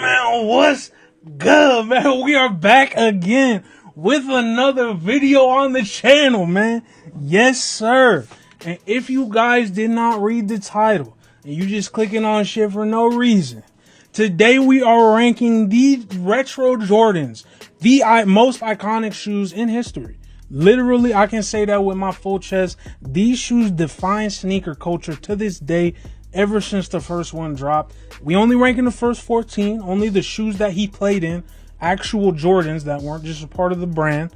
man, what's good, man? We are back again with another video on the channel, man. Yes, sir. And if you guys did not read the title and you just clicking on shit for no reason, today we are ranking the retro Jordans, the most iconic shoes in history. Literally, I can say that with my full chest. These shoes define sneaker culture to this day, ever since the first one dropped. We only rank in the first 14, only the shoes that he played in, actual Jordans that weren't just a part of the brand.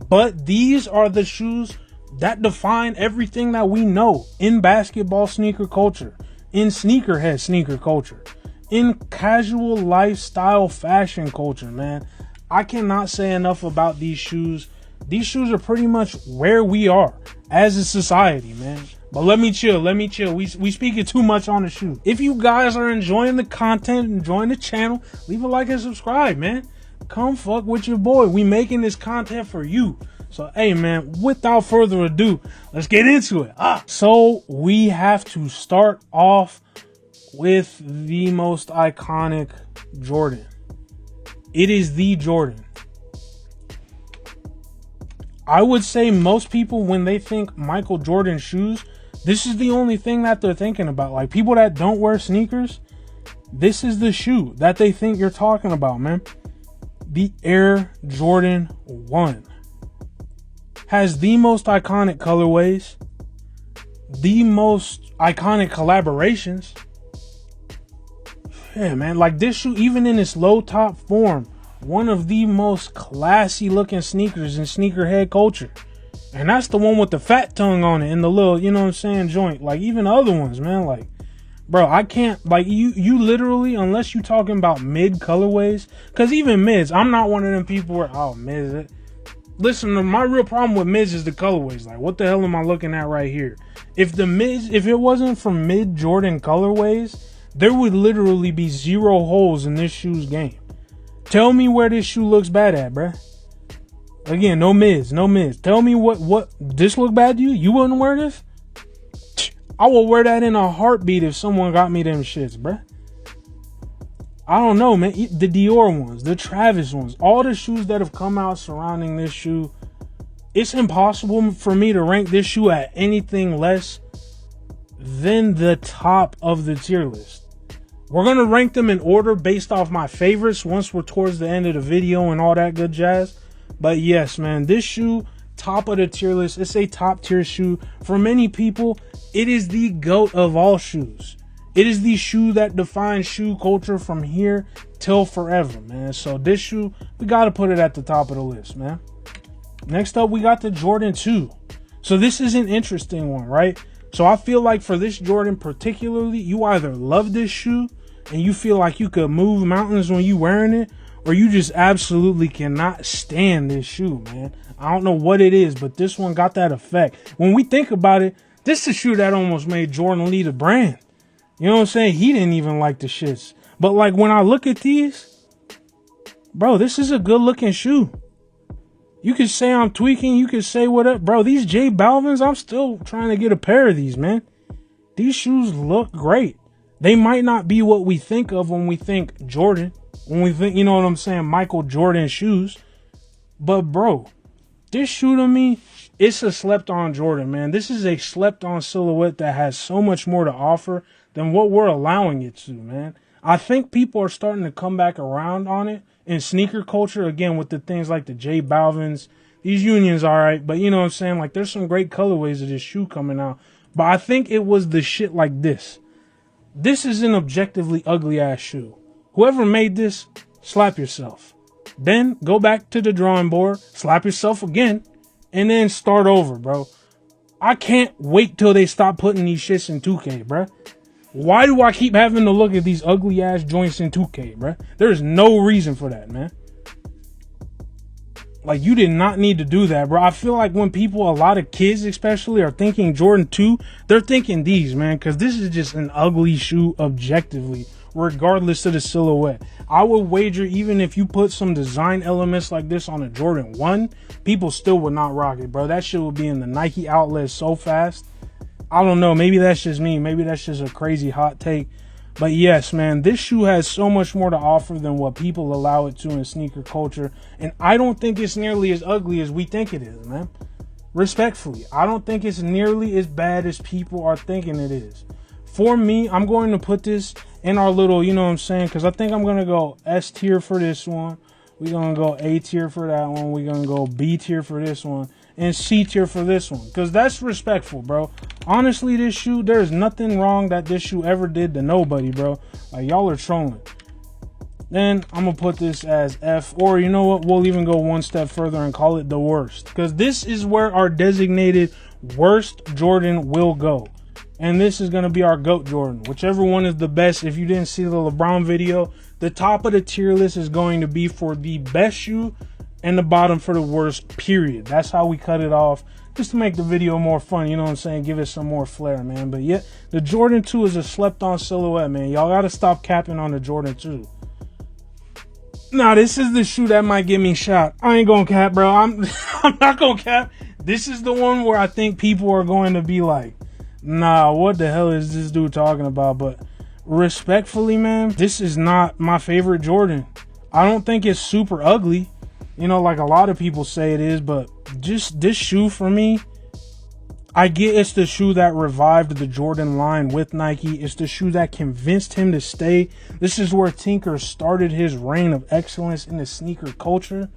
But these are the shoes that define everything that we know in basketball sneaker culture, in sneakerhead sneaker culture, in casual lifestyle fashion culture, man. I cannot say enough about these shoes. These shoes are pretty much where we are as a society, man. But let me chill. We speaking too much on the shoe. If you guys are enjoying the content, enjoying the channel, leave a like and subscribe, man. Come fuck with your boy. We making this content for you. So, hey, man, without further ado, let's get into it. So we have to start off with the most iconic Jordan. It is the Jordan. I would say most people, when they think Michael Jordan shoes, this is the only thing that they're thinking about. Like, people that don't wear sneakers, this is the shoe that they think you're talking about, man. The Air Jordan 1 has the most iconic colorways, the most iconic collaborations. Yeah, man, like this shoe, even in its low top form, one of the most classy looking sneakers in sneakerhead culture. And that's the one with the fat tongue on it and the little, you know what I'm saying, joint. Like, even other ones, man, like, bro, I can't, like, you literally, unless you talking about mid colorways, because even mids, I'm not one of them people where, oh, mids, listen, my real problem with mids is the colorways. Like, what the hell am I looking at right here? If it wasn't for mid Jordan colorways, there would literally be zero holes in this shoe's game. Tell me where this shoe looks bad at, bruh. Again, no mids. Tell me what this look bad to you? You wouldn't wear this? I will wear that in a heartbeat if someone got me them shits, bruh. I don't know, man. The Dior ones, the Travis ones, all the shoes that have come out surrounding this shoe, it's impossible for me to rank this shoe at anything less than the top of the tier list. We're going to rank them in order based off my favorites once we're towards the end of the video and all that good jazz. But yes, man, this shoe, top of the tier list. It's a top tier shoe. For many people, it is the GOAT of all shoes. It is the shoe that defines shoe culture from here till forever, man. So this shoe, we got to put it at the top of the list, man. Next up, we got the Jordan 2. So this is an interesting one, right? So I feel like for this Jordan particularly, you either love this shoe and you feel like you could move mountains when you wearing it, or you just absolutely cannot stand this shoe, man. I don't know what it is, but this one got that effect. When we think about it, this is a shoe that almost made Jordan lead the brand. You know what I'm saying? He didn't even like the shits. But like when I look at these, bro, this is a good looking shoe. You could say I'm tweaking. You could say whatever. Bro, these J Balvins, I'm still trying to get a pair of these, man. These shoes look great. They might not be what we think of when we think Jordan. When we think, you know what I'm saying, Michael Jordan shoes. But, bro, this shoe to me, it's a slept-on Jordan, man. This is a slept-on silhouette that has so much more to offer than what we're allowing it to, man. I think people are starting to come back around on it in sneaker culture, again, with the things like the J Balvins. These Unions, all right, but you know what I'm saying? Like, there's some great colorways of this shoe coming out. But I think it was the shit like this. This is an objectively ugly-ass shoe. Whoever made this, slap yourself. Then go back to the drawing board, slap yourself again, and then start over, bro. I can't wait till they stop putting these shits in 2K, bro. Why do I keep having to look at these ugly ass joints in 2K, bro? There's no reason for that, man. Like, you did not need to do that, bro. I feel like when people, a lot of kids especially, are thinking Jordan 2, they're thinking these, man, because this is just an ugly shoe objectively, regardless of the silhouette. I would wager even if you put some design elements like this on a Jordan 1, people still would not rock it, bro. That shit would be in the Nike outlet so fast. I don't know. Maybe that's just me. Maybe that's just a crazy hot take. But yes, man, this shoe has so much more to offer than what people allow it to in sneaker culture. And I don't think it's nearly as ugly as we think it is, man. Respectfully, I don't think it's nearly as bad as people are thinking it is. For me, I'm going to put this in our little, you know what I'm saying? Because I think I'm going to go S tier for this one. We're going to go A tier for that one. We're going to go B tier for this one. And C tier for this one. Because that's respectful, bro. Honestly, this shoe, there's nothing wrong that this shoe ever did to nobody, bro. Like, y'all are trolling. Then I'm going to put this as F. Or, you know what? We'll even go one step further and call it the worst. Because this is where our designated worst Jordan will go. And this is going to be our GOAT Jordan. Whichever one is the best. If you didn't see the LeBron video, the top of the tier list is going to be for the best shoe and the bottom for the worst, period. That's how we cut it off. Just to make the video more fun, you know what I'm saying? Give it some more flair, man. But yeah, the Jordan 2 is a slept-on silhouette, man. Y'all got to stop capping on the Jordan 2. Nah, this is the shoe that might get me shot. I ain't gonna cap, bro. I'm not gonna cap. This is the one where I think people are going to be like, nah, what the hell is this dude talking about? But respectfully, man, this is not my favorite Jordan. I don't think it's super ugly, you know, like a lot of people say it is, but just this shoe for me, I get it's the shoe that revived the Jordan line with Nike. It's the shoe that convinced him to stay. This is where Tinker started his reign of excellence in the sneaker culture.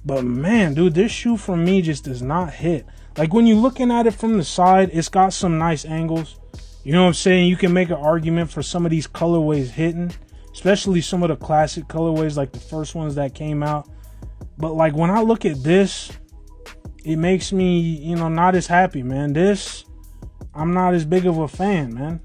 But man, dude, this shoe for me just does not hit. Like when you're looking at it from the side, it's got some nice angles. You know what I'm saying? You can make an argument for some of these colorways hitting, especially some of the classic colorways like the first ones that came out. But like when I look at this, it makes me, you know, not as happy, man. This, I'm not as big of a fan, man.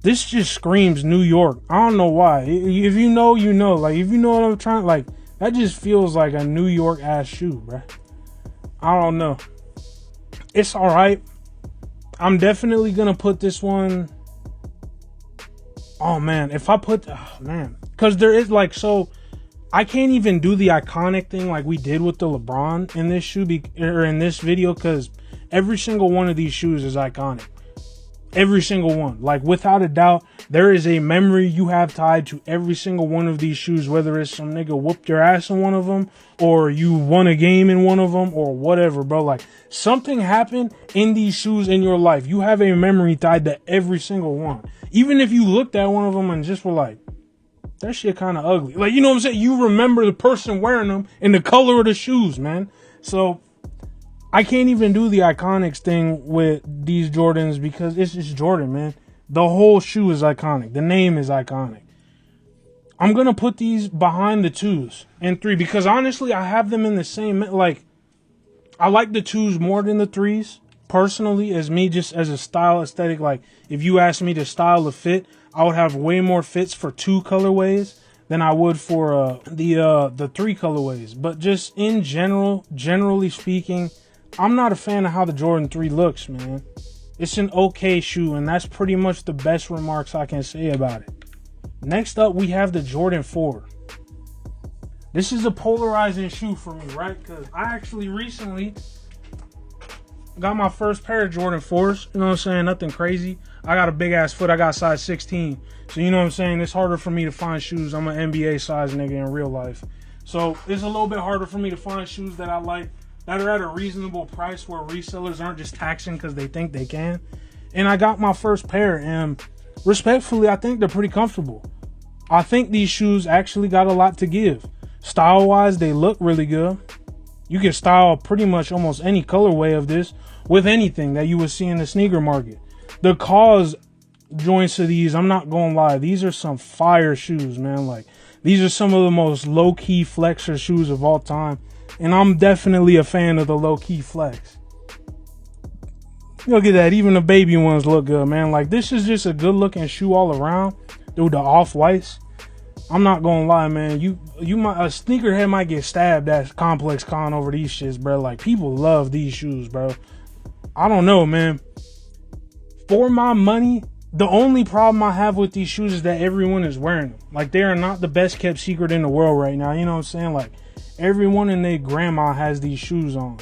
This just screams New York. I don't know why. If you know, you know. Like, if you know what I'm trying, like, that just feels like a New York ass shoe, bruh. I don't know. It's all right. I'm definitely going to put this one. Oh, man. If I put, oh, man. Because there is like, so I can't even do the iconic thing like we did with the LeBron in this shoe or in this video, because every single one of these shoes is iconic. Every single one. Like, without a doubt, there is a memory you have tied to every single one of these shoes, whether it's some nigga whooped your ass in one of them, or you won a game in one of them, or whatever, bro. Like, something happened in these shoes in your life. You have a memory tied to every single one. Even if you looked at one of them and just were like, that shit kind of ugly. Like, you know what I'm saying? You remember the person wearing them and the color of the shoes, man. So I can't even do the iconics thing with these Jordans because it's just Jordan, man. The whole shoe is iconic. The name is iconic. I'm going to put these behind the 2s and 3 because honestly, I have them in the same, like, I like the 2s more than the 3s personally, as me, just as a style aesthetic. Like, if you ask me to style a fit, I would have way more fits for 2 colorways than I would for the 3 colorways. But just in general, generally speaking, I'm not a fan of how the Jordan 3 looks, man. It's an okay shoe, and that's pretty much the best remarks I can say about it. Next up, we have the Jordan 4. This is a polarizing shoe for me, right? Because I actually recently got my first pair of Jordan 4s. You know what I'm saying? Nothing crazy. I got a big ass foot. I got size 16. So you know what I'm saying? It's harder for me to find shoes. I'm an NBA size nigga in real life. So it's a little bit harder for me to find shoes that I like, that are at a reasonable price where resellers aren't just taxing because they think they can. And I got my first pair, and respectfully, I think they're pretty comfortable. I think these shoes actually got a lot to give. Style-wise, they look really good. You can style pretty much almost any colorway of this with anything that you would see in the sneaker market. The cause joints of these, I'm not gonna lie, these are some fire shoes, man. Like, these are some of the most low-key flexor shoes of all time. And I'm definitely a fan of the low-key flex. Look at that. Even the baby ones look good, man. Like, this is just a good-looking shoe all around. Dude, the off-whites. I'm not gonna lie, man. You might, a sneakerhead might get stabbed at Complex Con over these shits, bro. Like, people love these shoes, bro. I don't know, man. For my money, the only problem I have with these shoes is that everyone is wearing them. Like, they are not the best kept secret in the world right now. You know what I'm saying? Like, everyone and their grandma has these shoes on.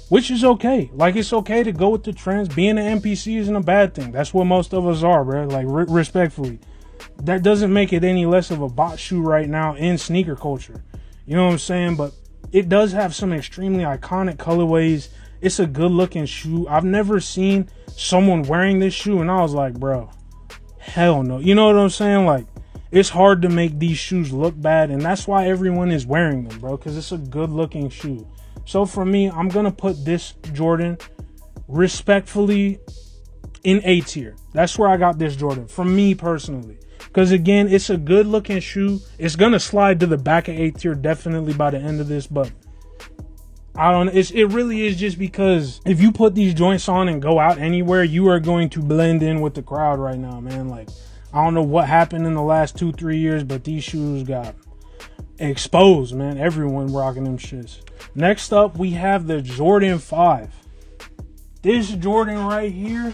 which is okay. Like, it's okay to go with the trends. Being an NPC isn't a bad thing. That's what most of us are, bro. Like, respectfully, that doesn't make it any less of a bot shoe right now in sneaker culture. You know what I'm saying? But it does have some extremely iconic colorways. It's a good looking shoe. I've never seen someone wearing this shoe and I was like, bro, hell no. You know what I'm saying? Like, it's hard to make these shoes look bad, and that's why everyone is wearing them, bro, because it's a good looking shoe. So for me, I'm gonna put this Jordan respectfully in A tier. That's where I got this Jordan, for me personally. Because again, it's a good looking shoe. It's gonna slide to the back of A tier definitely by the end of this, but I don't know. It really is just because if you put these joints on and go out anywhere, you are going to blend in with the crowd right now, man. Like, I don't know what happened in the last 2-3 years, but these shoes got exposed, man. Everyone rocking them shits. Next up, we have the Jordan 5. This Jordan right here,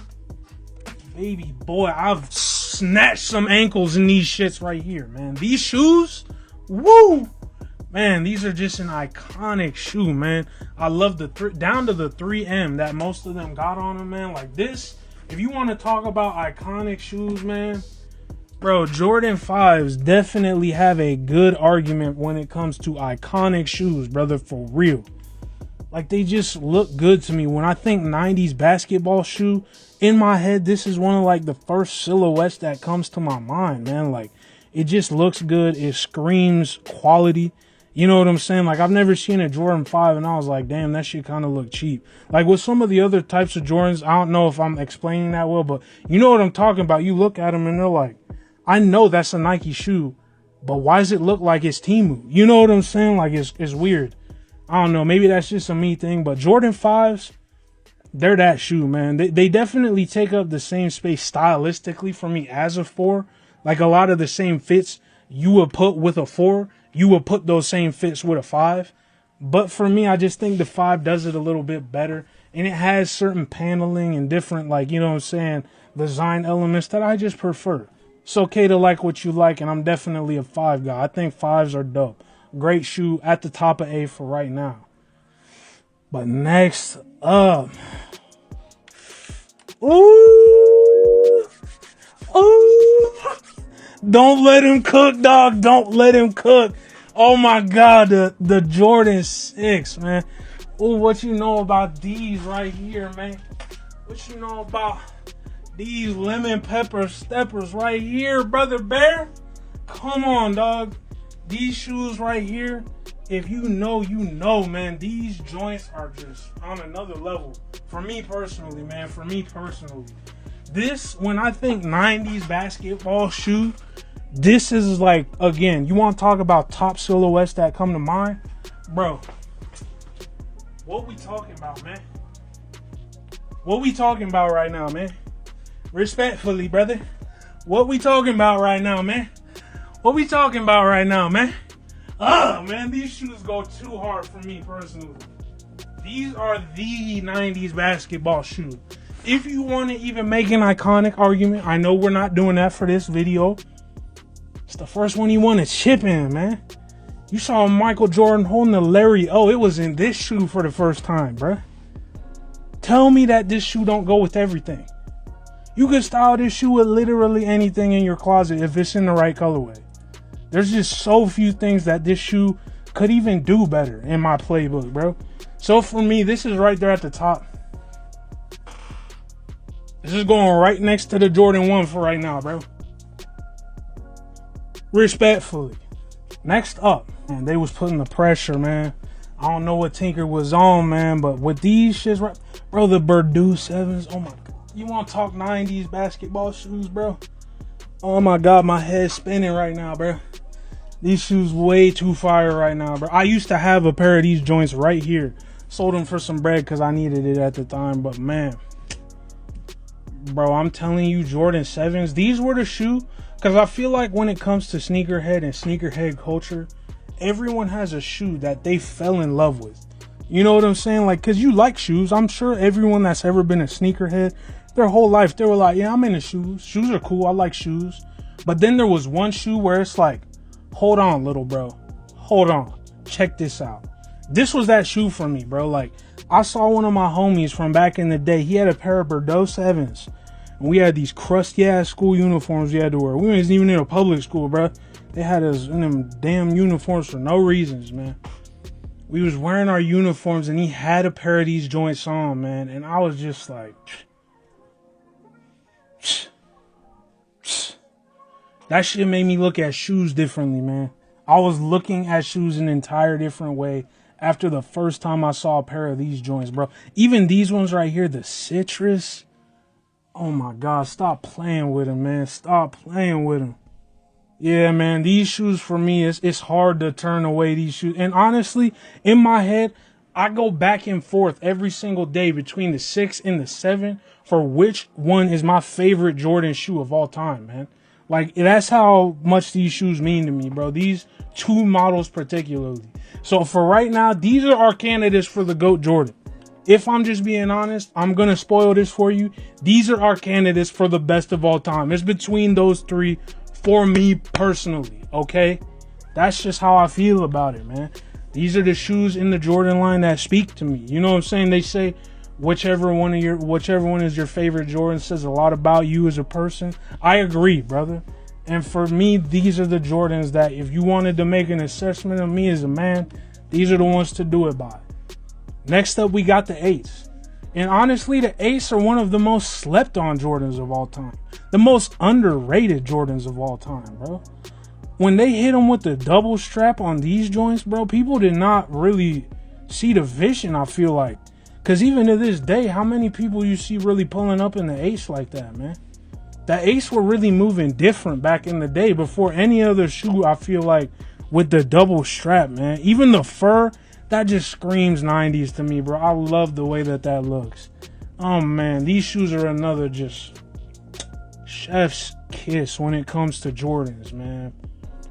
baby boy, I've snatched some ankles in these shits right here, man. These shoes, woo! Man, these are just an iconic shoe, man. I love the down to the 3M that most of them got on them, man. Like this, if you want to talk about iconic shoes, man, bro, Jordan 5s definitely have a good argument when it comes to iconic shoes, brother, for real. Like, they just look good to me. When I think 90s basketball shoe, in my head, this is one of, like, the first silhouettes that comes to my mind, man. Like, it just looks good. It screams quality. You know what I'm saying? Like, I've never seen a Jordan 5 and I was like, damn, that shit kind of look cheap. Like, with some of the other types of Jordans, I don't know if I'm explaining that well, but you know what I'm talking about. You look at them and they're like, I know that's a Nike shoe, but why does it look like it's Temu? You know what I'm saying? Like, it's weird. I don't know. Maybe that's just a me thing, but Jordan 5s, they're that shoe, man. They definitely take up the same space stylistically for me as a 4. Like, a lot of the same fits you would put with a 4, you would put those same fits with a 5. But for me, I just think the 5 does it a little bit better. And it has certain paneling and different, like, you know what I'm saying, design elements that I just prefer. It's okay to like what you like, and I'm definitely a 5 guy. I think 5s are dope. Great shoe at the top of A for right now. But next up. Ooh. Ooh. Don't let him cook, dog. Don't let him cook. Oh my God, the Jordan 6, man. Ooh, what you know about these right here, man? What you know about these lemon pepper steppers right here, brother Bear? Come on, dog. These shoes right here, if you know, man. These joints are just on another level. For me personally, man. For me personally. This, when I think 90s basketball shoe, this is like, again, you want to talk about top silhouettes that come to mind? Bro, what we talking about, man? What we talking about right now, man? Respectfully, brother. What we talking about right now, man? What we talking about right now, man? Oh, man, these shoes go too hard for me personally. These are the 90s basketball shoes. If you want to even make an iconic argument, I know we're not doing that for this video. It's the first one you want to chip in, man. You saw Michael Jordan holding the Larry O. It was in this shoe for the first time, bruh. Tell me that this shoe don't go with everything. You could style this shoe with literally anything in your closet if it's in the right colorway. There's just so few things that this shoe could even do better in my playbook, bro. So for me, this is right there at the top. This is going right next to the Jordan 1 for right now, bro. Respectfully. Next up, man, they was putting the pressure, man. I don't know what Tinker was on, man, but with these shits, right, bro, the Purdue 7s, oh my God. You want to talk 90s basketball shoes, bro? Oh my God, my head's spinning right now, bro. These shoes way too fire right now, bro. I used to have a pair of these joints right here. Sold them for some bread because I needed it at the time, but man. Bro, I'm telling you, Jordan 7s, these were the shoe. Because I feel like when it comes to sneakerhead and sneakerhead culture, everyone has a shoe that they fell in love with. You know what I'm saying? Like, because you like shoes. I'm sure everyone that's ever been a sneakerhead, their whole life, they were like, yeah, I'm into shoes. Shoes are cool. I like shoes. But then there was one shoe where it's like, hold on, little bro. Hold on. Check this out. This was that shoe for me, bro. Like, I saw one of my homies from back in the day. He had a pair of Bordeaux 7s. And we had these crusty ass school uniforms we had to wear. We wasn't even in a public school, bro. They had us in them damn uniforms for no reasons, man. We was wearing our uniforms and he had a pair of these joints on, man. And I was just like, that shit made me look at shoes differently, man. I was looking at shoes in an entire different way after the first time I saw a pair of these joints, bro. Even these ones right here, the Citrus. Oh my God, stop playing with them, man. Stop playing with them. Yeah, man, these shoes for me, it's hard to turn away these shoes. And honestly, in my head, I go back and forth every single day between the 6 and the 7 for which one is my favorite Jordan shoe of all time, man. Like, that's how much these shoes mean to me, bro. These two models particularly. So for right now, these are our candidates for the GOAT Jordan. If I'm just being honest, I'm going to spoil this for you. These are our candidates for the best of all time. It's between those three for me personally, okay? That's just how I feel about it, man. These are the shoes in the Jordan line that speak to me. You know what I'm saying? They say whichever one is your favorite Jordan says a lot about you as a person. I agree, brother. And for me, these are the Jordans that if you wanted to make an assessment of me as a man, these are the ones to do it by. Next up, we got the 8s. And honestly, the 8s are one of the most slept on Jordans of all time. The most underrated Jordans of all time, bro. When they hit them with the double strap on these joints, bro, people did not really see the vision, I feel like. Because even to this day, how many people you see really pulling up in the 8s like that, man? The 8s were really moving different back in the day before any other shoe, I feel like, with the double strap, man. Even the fur, that just screams 90s to me, bro. I love the way that looks. Oh, man, these shoes are another just chef's kiss when it comes to Jordans, man.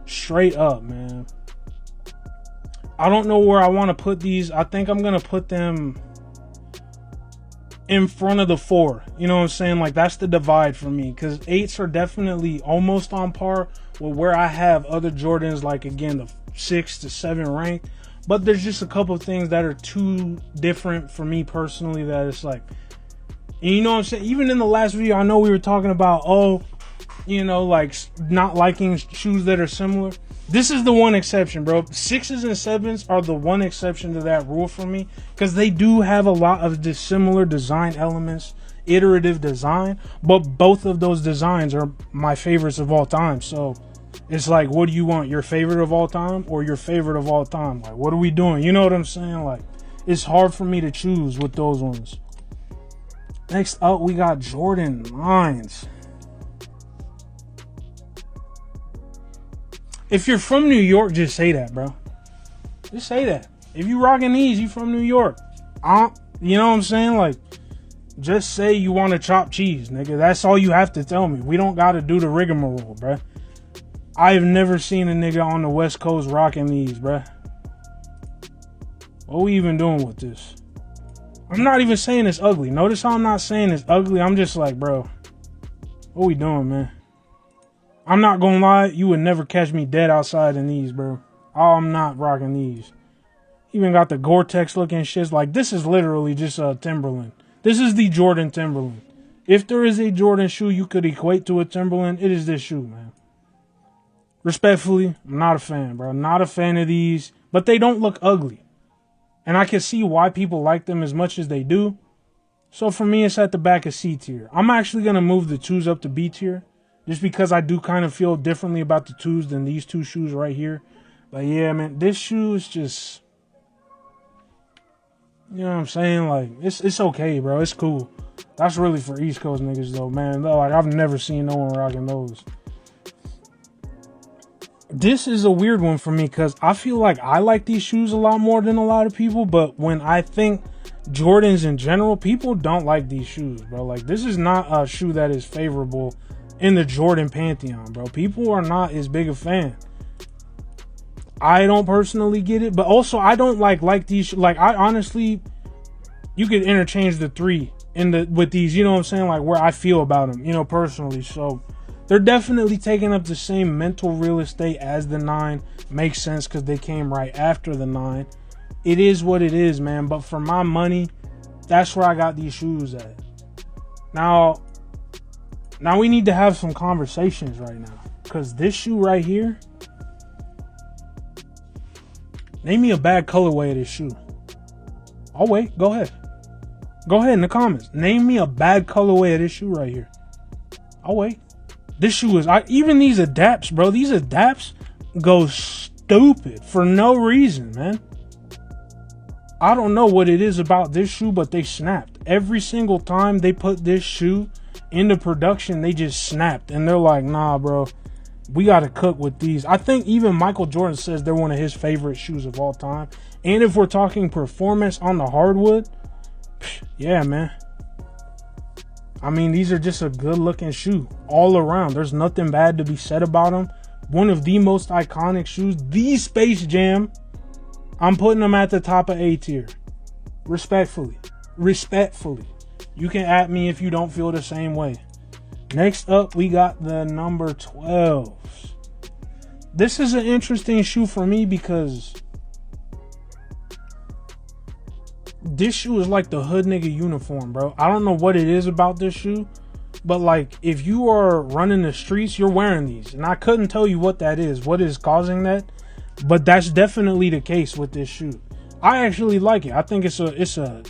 Straight up, man. I don't know where I want to put these. I think I'm going to put them in front of the 4. You know what I'm saying? Like, that's the divide for me. Because 8s are definitely almost on par with where I have other Jordans, like, again, the 6 to 7 rank. But there's just a couple of things that are too different for me personally that it's like, and you know what I'm saying? Even in the last video, I know we were talking about, like not liking shoes that are similar. This is the one exception, bro. 6s and 7s are the one exception to that rule for me because they do have a lot of dissimilar design elements, iterative design, but both of those designs are my favorites of all time. So it's like, what do you want? Your favorite of all time or your favorite of all time? Like, what are we doing? You know what I'm saying? Like, it's hard for me to choose with those ones. Next up, we got Jordan 9s. If you're from New York, just say that, bro. Just say that. If you rocking these, you from New York. You know what I'm saying? Like, just say you want to chop cheese, nigga. That's all you have to tell me. We don't got to do the rigmarole, bro. I've never seen a nigga on the West Coast rocking these, bruh. What we even doing with this? I'm not even saying it's ugly. Notice how I'm not saying it's ugly. I'm just like, bro, what we doing, man? I'm not gonna lie. You would never catch me dead outside in these, bro. I'm not rocking these. Even got the Gore-Tex looking shits. Like, this is literally just a Timberland. This is the Jordan Timberland. If there is a Jordan shoe you could equate to a Timberland, it is this shoe, man. Respectfully, I'm not a fan, bro. Not a fan of these, but they don't look ugly. And I can see why people like them as much as they do. So for me, it's at the back of C tier. I'm actually going to move the 2s up to B tier. Just because I do kind of feel differently about the 2s than these two shoes right here. But yeah, man, this shoe is just, you know what I'm saying? Like, it's okay, bro. It's cool. That's really for East Coast niggas, though, man. Like, I've never seen no one rocking those. This is a weird one for me because I feel like I like these shoes a lot more than a lot of people. But when I think Jordans in general, people don't like these shoes, bro. Like, this is not a shoe that is favorable in the Jordan pantheon, bro. People are not as big a fan. I don't personally get it, but also I don't like these. Like, I honestly, you could interchange the 3 with these. You know what I'm saying? Like, where I feel about them, you know, personally. So they're definitely taking up the same mental real estate as the 9. Makes sense because they came right after the 9. it is what it is, man. But for my money, that's where I got these shoes at. Now we need to have some conversations right now. Because this shoe right here, name me a bad colorway of this shoe. Oh, wait. Go ahead. Go ahead in the comments. Name me a bad colorway of this shoe right here. Oh, wait. This shoe is... even these Adapts, bro. These Adapts go stupid for no reason, man. I don't know what it is about this shoe, but they snapped. Every single time they put this shoe into production, they just snapped. And they're like, nah, bro. We got to cook with these. I think even Michael Jordan says they're one of his favorite shoes of all time. And if we're talking performance on the hardwood, yeah, man. I mean, these are just a good looking shoe all around. There's nothing bad to be said about them. One of the most iconic shoes, the Space Jam. I'm putting them at the top of A tier. Respectfully. You can at me if you don't feel the same way. Next up, we got the number 12s. This is an interesting shoe for me because this shoe is like the hood nigga uniform, bro. I don't know what it is about this shoe, but like if you are running the streets, you're wearing these. And I couldn't tell you what that is, what is causing that, but that's definitely the case with this shoe. I actually like it. I think it's a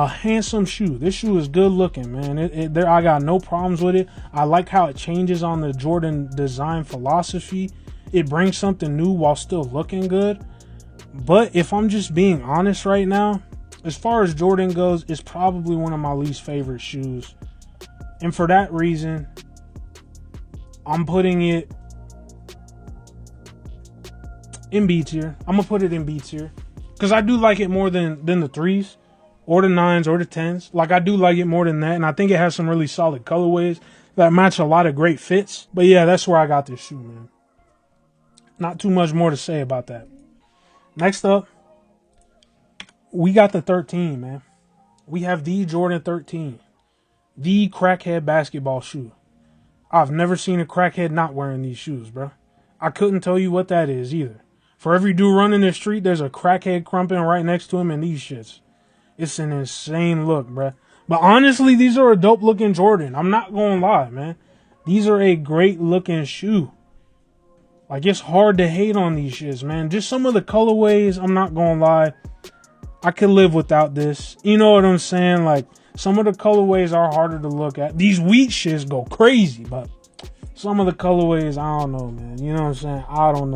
handsome shoe. This shoe is good looking, man. I got no problems with it. I like how it changes on the Jordan design philosophy. It brings something new while still looking good. But if I'm just being honest right now, as far as Jordan goes, it's probably one of my least favorite shoes. And for that reason, I'm putting it in B tier. I'm going to put it in B tier. Because I do like it more than the 3s. Or the 9s or the 10s. Like, I do like it more than that. And I think it has some really solid colorways that match a lot of great fits. But yeah, that's where I got this shoe, man. Not too much more to say about that. Next up, we got the 13, man. We have the Jordan 13. The crackhead basketball shoe. I've never seen a crackhead not wearing these shoes, bro. I couldn't tell you what that is either. For every dude running the street, there's a crackhead crumping right next to him in these shits. It's an insane look, bruh. But honestly, these are a dope looking Jordan. I'm not gonna lie, man. These are a great looking shoe. Like, it's hard to hate on these shits, man. Just some of the colorways, I'm not gonna lie. I could live without this. You know what I'm saying? Like, some of the colorways are harder to look at. These wheat shits go crazy, but some of the colorways, I don't know, man. You know what I'm saying? I don't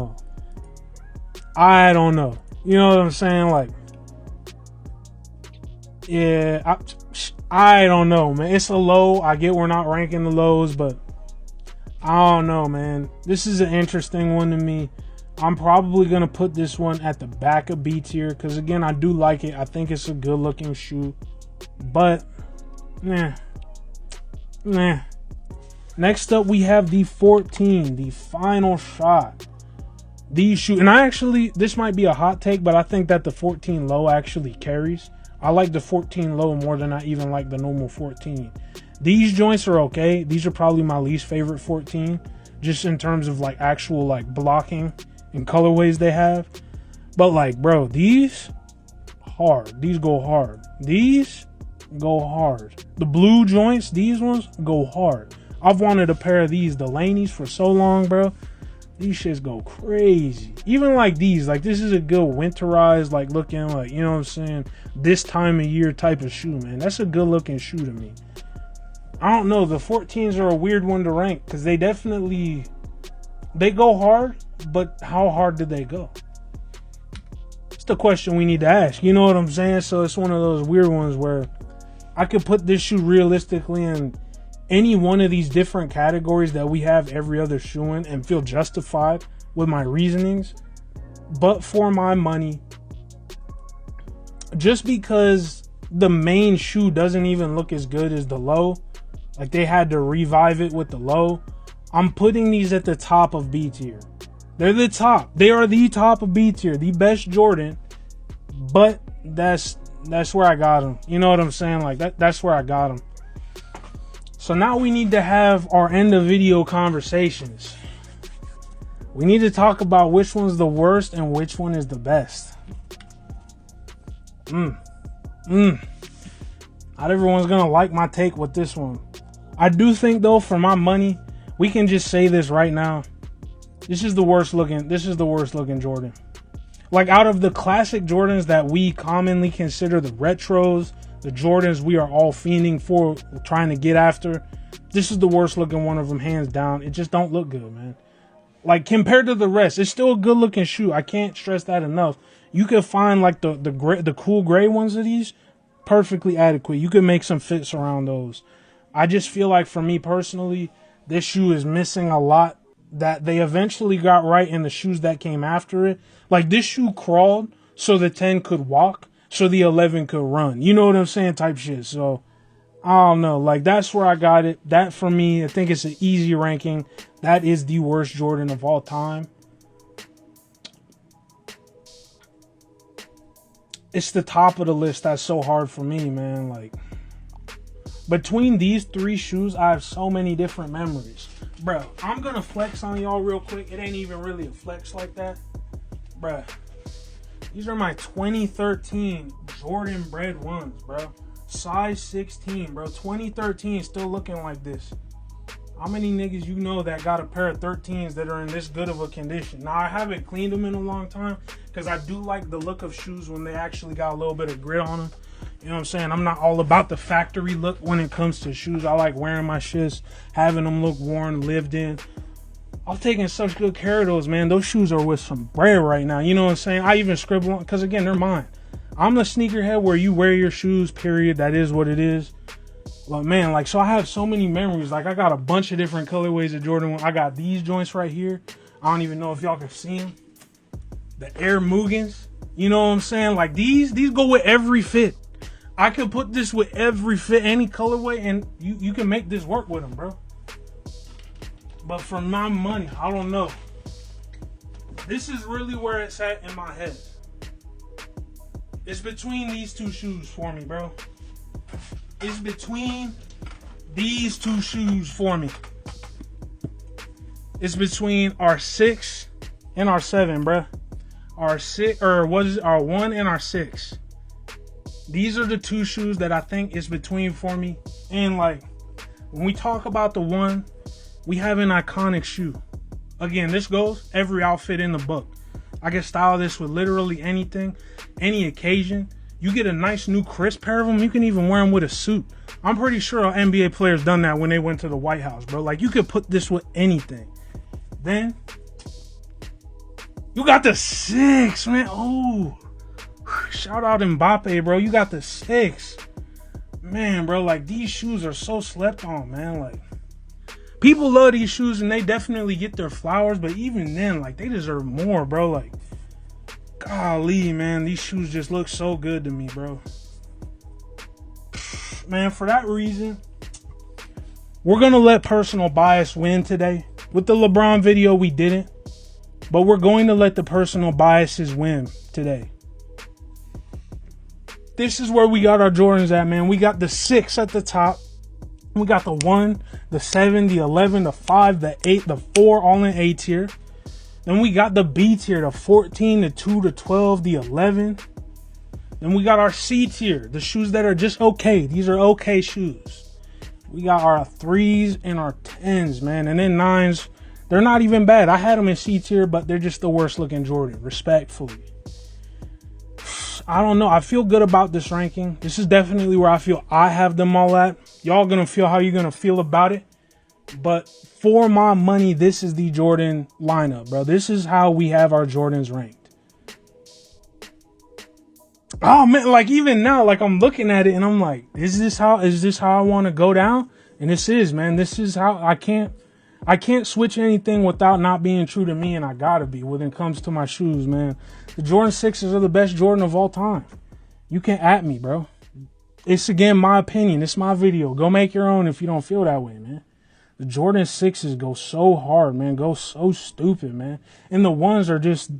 know. You know what I'm saying? Like, yeah, I don't know, man. It's a low. I get we're not ranking the lows, but I don't know, man. This is an interesting one to me. I'm probably going to put this one at the back of B tier because, again, I do like it. I think it's a good-looking shoe. But, nah. Next up, we have the 14, the Final Shot. These shoes, and this might be a hot take, but I think that the 14 low actually carries. I like the 14 low more than I even like the normal 14. These joints are okay. These are probably my least favorite 14, just in terms of like actual like blocking and colorways they have. But like, bro, these hard. These go hard. These go hard. The blue joints, these ones go hard. I've wanted a pair of these Delaney's for so long, bro. These shits go crazy. Even like these, like this is a good winterized, like looking like, you know what I'm saying, this time of year type of shoe, man. That's a good looking shoe to me. I don't know, the 14s are a weird one to rank because they go hard, but how hard did they go? It's the question we need to ask. You know what I'm saying? So it's one of those weird ones where I could put this shoe realistically in any one of these different categories that we have every other shoe in and feel justified with my reasonings. But for my money, just because the main shoe doesn't even look as good as the low, like they had to revive it with the low, I'm putting these at the top of B tier. They're the top. They are the top of B tier, the best Jordan. But that's where I got them. You know what I'm saying? Like that's where I got them. So now we need to have our end of video conversations. We need to talk about which one's the worst and which one is the best. Not everyone's gonna like my take with this one. I do think though, for my money, we can just say this right now. This is the worst looking Jordan. Like, out of the classic Jordans that we commonly consider the retros, the Jordans we are all fiending for, trying to get after, this is the worst looking one of them, hands down. It just don't look good, man. Like, compared to the rest, it's still a good looking shoe. I can't stress that enough. You could find like the cool gray ones of these perfectly adequate. You could make some fits around those. I just feel like, for me personally, this shoe is missing a lot that they eventually got right in the shoes that came after it. Like, this shoe crawled so the 10 could walk, so the 11 could run. You know what I'm saying? Type shit. So, I don't know. Like, that's where I got it. That, for me, I think it's an easy ranking. That is the worst Jordan of all time. It's the top of the list that's so hard for me, man. Like, between these three shoes, I have so many different memories. Bro, I'm going to flex on y'all real quick. It ain't even really a flex like that. Bro, these are my 2013 Jordan Bred ones, bro. Size 16, bro. 2013 still looking like this. How many niggas you know that got a pair of 13s that are in this good of a condition? Now, I haven't cleaned them in a long time because I do like the look of shoes when they actually got a little bit of grit on them. You know what I'm saying? I'm not all about the factory look when it comes to shoes. I like wearing my shits, having them look worn, lived in. I'm taking such good care of those, man. Those shoes are with some bread right now. You know what I'm saying? I even scribble on, because again, they're mine. I'm the sneakerhead where you wear your shoes, period. That is what it is. But man, like, so I have so many memories. Like, I got a bunch of different colorways of Jordan 1. I got these joints right here. I don't even know if y'all can see them. The Air Mugans. You know what I'm saying? Like, these go with every fit. I could put this with every fit, any colorway, and you can make this work with them, bro. But for my money, I don't know. This is really where it's at in my head. It's between these two shoes for me, bro. It's between these two shoes for me. It's between our 6 and our 7, bro. Our 6, or what is it? Our 1 and our 6. These are the two shoes that I think is between for me. And like, when we talk about the 1, we have an iconic shoe. Again, this goes every outfit in the book. I can style this with literally anything, any occasion. You get a nice new crisp pair of them, you can even wear them with a suit. I'm pretty sure an NBA players done that when they went to the White House, bro. Like, you could put this with anything. Then, you got the 6, man. Oh, shout out Mbappe, bro. You got the 6. Man, bro, like, these shoes are so slept on, man. Like, people love these shoes and they definitely get their flowers, but even then, like, they deserve more, bro. Like, golly, man, these shoes just look so good to me, bro. Man, for that reason, we're going to let personal bias win today. With the LeBron video, we didn't. But we're going to let the personal biases win today. This is where we got our Jordans at, man. We got the 6 at the top. We got the 1, the 7, the 11, the 5, the 8, the 4, all in A tier. Then we got the B tier, the 14, the 2, the 12, the 11. Then we got our C tier, the shoes that are just okay. These are okay shoes. We got our 3s and our 10s, man. And then 9s, they're not even bad. I had them in C tier, but they're just the worst looking Jordan, respectfully. I don't know. I feel good about this ranking. This is definitely where I feel I have them all at. Y'all gonna feel how you're gonna feel about it. But for my money, this is the Jordan lineup, bro. This is how we have our Jordans ranked. Oh man, like even now, like I'm looking at it and I'm like, is this how I want to go down? And this is, man. This is how I can't switch anything without not being true to me, and I gotta be when it comes to my shoes, man. The Jordan 6s are the best Jordan of all time. You can at me, bro. It's again my opinion. It's my video. Go make your own if you don't feel that way, man. The Jordan 6s go so hard, man. Go so stupid, man. And the 1s are just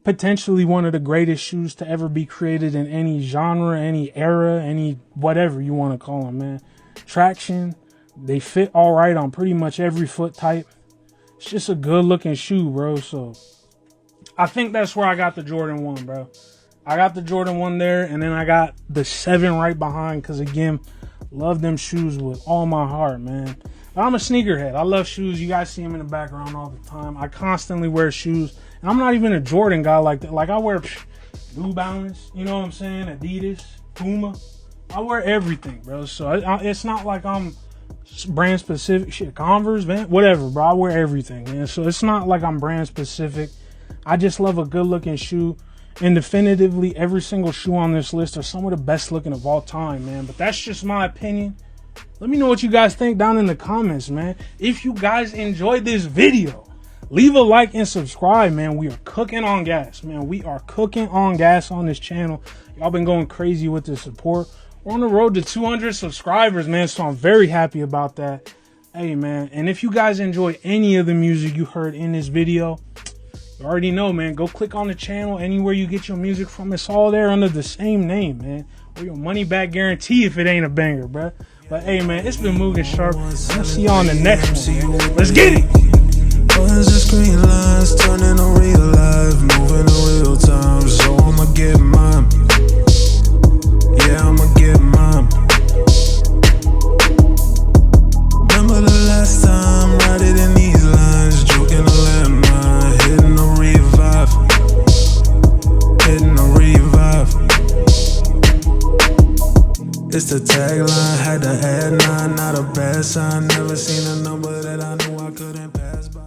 potentially one of the greatest shoes to ever be created in any genre, any era, any whatever you want to call them, man. Traction. They fit all right on pretty much every foot type. It's just a good looking shoe, bro. So I think that's where I got the Jordan 1, bro. I got the Jordan 1 there, and then I got the 7 right behind because, again, love them shoes with all my heart, man. I'm a sneakerhead. I love shoes. You guys see them in the background all the time. I constantly wear shoes. And I'm not even a Jordan guy like that. Like, I wear New Balance, you know what I'm saying? Adidas, Puma. I wear everything, bro. So it's not like I'm brand specific. Shit, Converse, man, whatever, bro. I wear everything, man. So it's not like I'm brand specific. I just love a good looking shoe. And definitively, every single shoe on this list are some of the best looking of all time, man. But that's just my opinion. Let me know what you guys think down in the comments, man. If you guys enjoyed this video, leave a like and subscribe, man. We are cooking on gas, man. We are cooking on gas on this channel. Y'all been going crazy with the support. We're on the road to 200 subscribers, man, so I'm very happy about that. Hey, man, and if you guys enjoy any of the music you heard in this video, you already know, man, go click on the channel anywhere you get your music from. It's all there under the same name, man. Or your money back guarantee if it ain't a banger, bruh. But hey, man, it's been moving sharp. I'll see y'all on the next one, man. Let's get it. Screen lines turning to real life, moving in real time. So I'ma get mine. Yeah, I'ma get mine. Remember the last time, write it in these lines, joking a landmine, hitting a revive, hitting a revive. It's the tagline, had to add 9, not a bad sign. Never seen a number that I knew I couldn't pass by.